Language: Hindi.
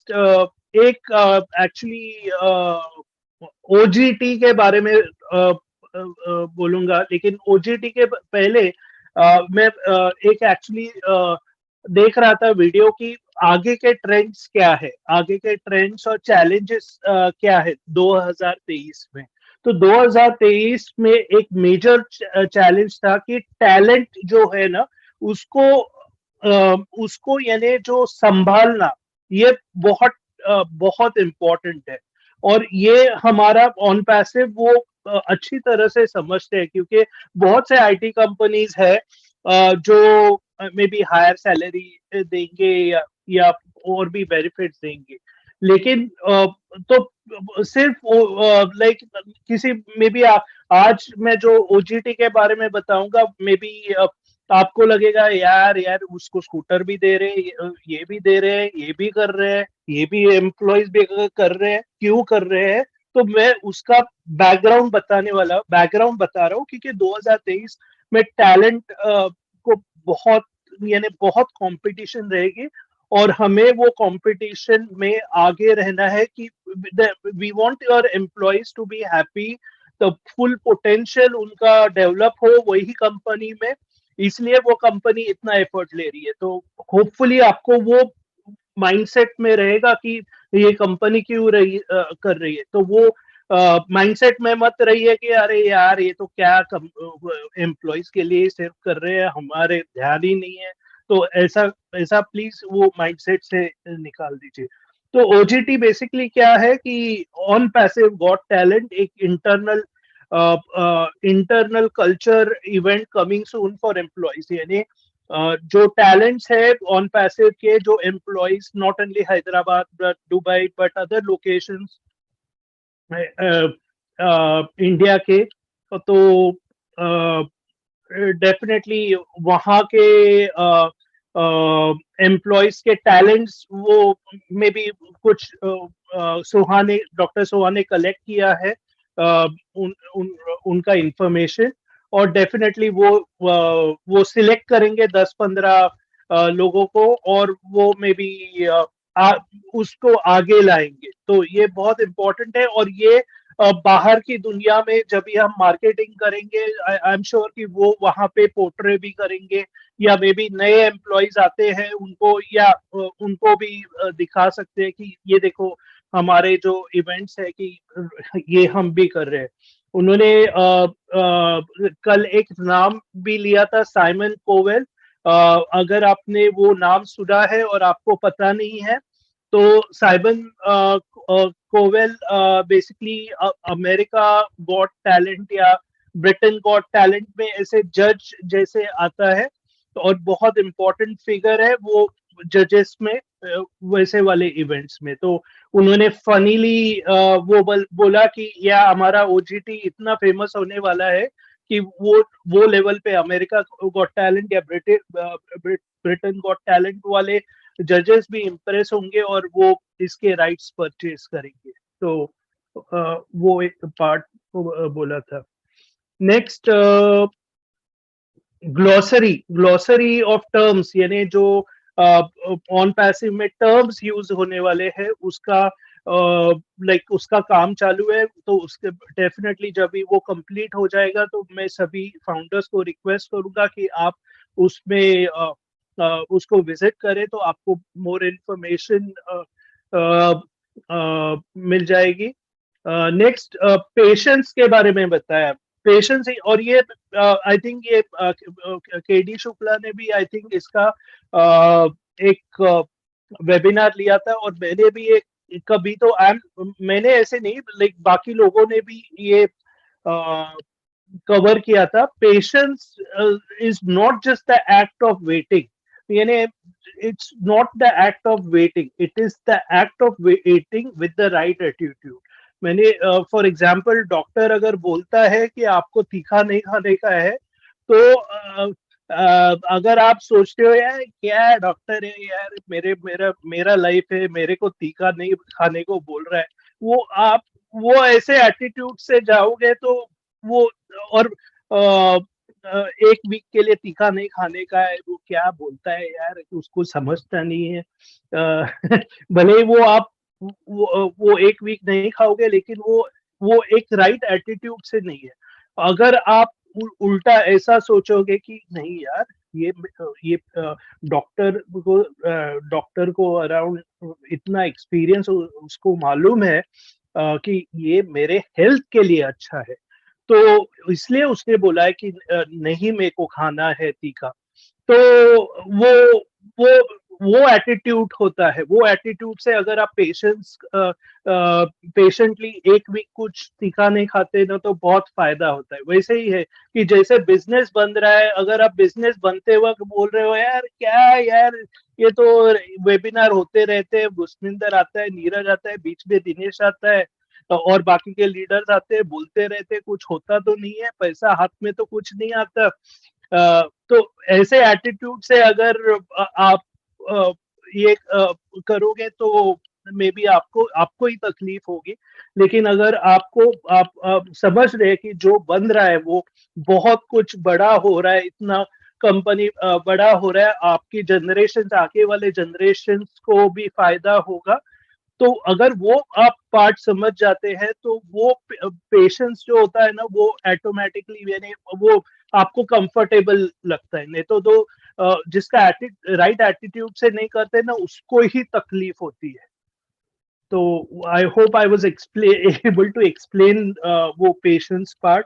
एक एक्चुअली ओजीटी के बारे में बोलूंगा, लेकिन ओजीटी के पहले मैं एक एक्चुअली देख रहा था वीडियो की आगे के ट्रेंड्स क्या है, आगे के ट्रेंड्स और चैलेंजेस क्या है 2023 में। तो 2023 में एक मेजर चैलेंज था कि टैलेंट जो है ना, उसको उसको यानी जो संभालना, ये बहुत बहुत इम्पोर्टेंट है। और ये हमारा ऑन पैसिव वो अच्छी तरह से समझते हैं, क्योंकि बहुत से आईटी कंपनीज है जो मे बी हायर सैलरी देंगे या और भी बेनिफिट्स देंगे, लेकिन तो सिर्फ लाइक किसी मे बी आज मैं जो ओजीटी के बारे में बताऊंगा, मे बी आपको लगेगा यार यार उसको स्कूटर भी दे रहे हैं, ये भी दे रहे हैं, ये भी कर रहे हैं, ये भी एम्प्लॉयज भी कर रहे हैं, क्यों कर रहे हैं? तो मैं उसका बैकग्राउंड बता रहा हूँ, क्योंकि 2023 में टैलेंट को बहुत यानी बहुत कंपटीशन रहेगी, और हमें वो कंपटीशन में आगे रहना है कि we want your employees to be happy, तो फुल पोटेंशियल उनका डेवलप हो वही कंपनी में, इसलिए वो कंपनी इतना एफर्ट ले रही है। तो होपफुली आपको वो माइंडसेट में रहेगा कि ये कंपनी क्यों कर रही है, तो वो माइंडसेट में मत रहिए कि अरे यार ये तो क्या एम्प्लॉयज के लिए सिर्फ कर रहे हैं, हमारे ध्यान ही नहीं है। तो ऐसा ऐसा प्लीज वो माइंडसेट से निकाल दीजिए। तो ओजीटी बेसिकली क्या है कि ऑन पैसिव गॉट टैलेंट एक internal culture event coming soon for employees, यानी जो टैलेंट्स है ऑन पैसिव के, जो employees not only Hyderabad but Dubai but other locations India के, तो डेफिनेटली वहाँ के एम्प्लॉयज के टैलेंट्स वो मे बी कुछ डॉक्टर सोहा ने कलेक्ट किया है उनका इंफॉर्मेशन, और डेफिनेटली वो सिलेक्ट करेंगे 10-15 लोगों को, और वो मे बी उसको आगे लाएंगे। तो ये बहुत इम्पोर्टेंट है, और ये बाहर की दुनिया में जब भी हम मार्केटिंग करेंगे, आई एम श्योर कि वो वहां पे पोर्ट्रे भी करेंगे, या मे बी नए एम्प्लॉयज आते हैं उनको, या उनको भी दिखा सकते हैं कि ये देखो हमारे जो इवेंट्स है कि ये हम भी कर रहे हैं। उन्होंने कल एक नाम भी लिया था, साइमन कोवेल। अगर आपने वो नाम सुना है और आपको पता नहीं है, तो Simon Cowell basically America got talent या ब्रिटेन गॉट टैलेंट में ऐसे जज जैसे आता है, तो और बहुत इंपॉर्टेंट फिगर है वो जजेस में वैसे वाले इवेंट्स में। तो उन्होंने फनीली बोला कि यह हमारा ओजीटी इतना फेमस होने वाला है कि वो लेवल पे अमेरिका गॉट टैलेंट या ब्रिटेन गॉट टैलेंट वाले जजेस भी इम्प्रेस होंगे, और वो इसके राइट्स परचेज करेंगे। तो वो एक पार्ट बोला था। नेक्स्ट, ग्लोसरी ऑफ टर्म्स, यानी जो ऑन पैसिव में टर्म्स यूज होने वाले हैं, उसका उसका काम चालू है। तो उसके डेफिनेटली जब भी वो कंप्लीट हो जाएगा, तो मैं सभी फाउंडर्स को रिक्वेस्ट करूंगा कि आप उसमें उसको विजिट करें, तो आपको मोर इन्फॉर्मेशन मिल जाएगी। नेक्स्ट, पेशेंस के बारे में बताया, पेशेंस, और ये आई थिंक ये केडी शुक्ला ने भी आई थिंक इसका एक वेबिनार लिया था, और मैंने भी एक कभी तो मैंने ऐसे नहीं, लाइक बाकी लोगों ने भी ये कवर किया था। Patience is not just the act of waiting, यानी it's not the act of waiting, it is the act of waiting with the right attitude. मैंने फॉर एग्जाम्पल, डॉक्टर अगर बोलता है कि आपको तीखा नहीं खाने का है, तो अगर आप सोचते हो यार क्या डॉक्टर है यार, मेरा लाइफ है, मेरे को तीखा नहीं खाने को बोल रहा है, वो वो ऐसे एटीट्यूड से जाओगे तो वो, और 1 वीक के लिए तीखा नहीं खाने का है, वो क्या बोलता है यार, उसको समझता नहीं है। भले ही वो आप वो 1 वीक नहीं खाओगे, लेकिन वो एक राइट एटीट्यूड से नहीं है। अगर आप उल्टा ऐसा सोचोगे कि नहीं यार, ये डॉक्टर को अराउंड इतना एक्सपीरियंस, उसको मालूम है कि ये मेरे हेल्थ के लिए अच्छा है, तो इसलिए उसने बोला है कि नहीं मेरे को खाना है तीखा। तो वो वो वो एटीट्यूड होता है। वो एटीट्यूड से अगर आप पेशेंटली 1 वीक कुछ तीखा नहीं खाते ना, तो बहुत फ़ायदा होता है। वैसे ही है कि जैसे बिज़नेस बन रहा है, अगर आप बिज़नेस बनते वक़्त बोल रहे हो यार क्या यार, ये तो वेबिनार होते रहते हैं, भुसमिंदर आता है, नीरज आता है, बीच में दिनेश आता है, और बाकी के लीडर्स आते हैं, बोलते रहते हैं, कुछ होता तो नहीं है, पैसा हाथ में तो कुछ नहीं आता। तो ऐसे एटीट्यूड से अगर आप अ, ये करोगे, तो मे बी आपको आपको ही तकलीफ होगी। लेकिन अगर आप समझ रहे हैं कि जो बन रहा है वो बहुत कुछ बड़ा हो रहा है, इतना कंपनी बड़ा हो रहा है, आपकी जनरेशन आगे वाले जनरेशन को भी फायदा होगा, तो अगर वो आप पार्ट समझ जाते हैं, तो वो पेशेंस जो होता है ना, वो ऑटोमेटिकली यानी वो आपको कंफर्टेबल लगता है। नहीं तो जिसका राइट एटीट्यूड से नहीं करते ना, उसको ही तकलीफ होती है। तो I hope I was able to explain वो पेशेंस पार्ट।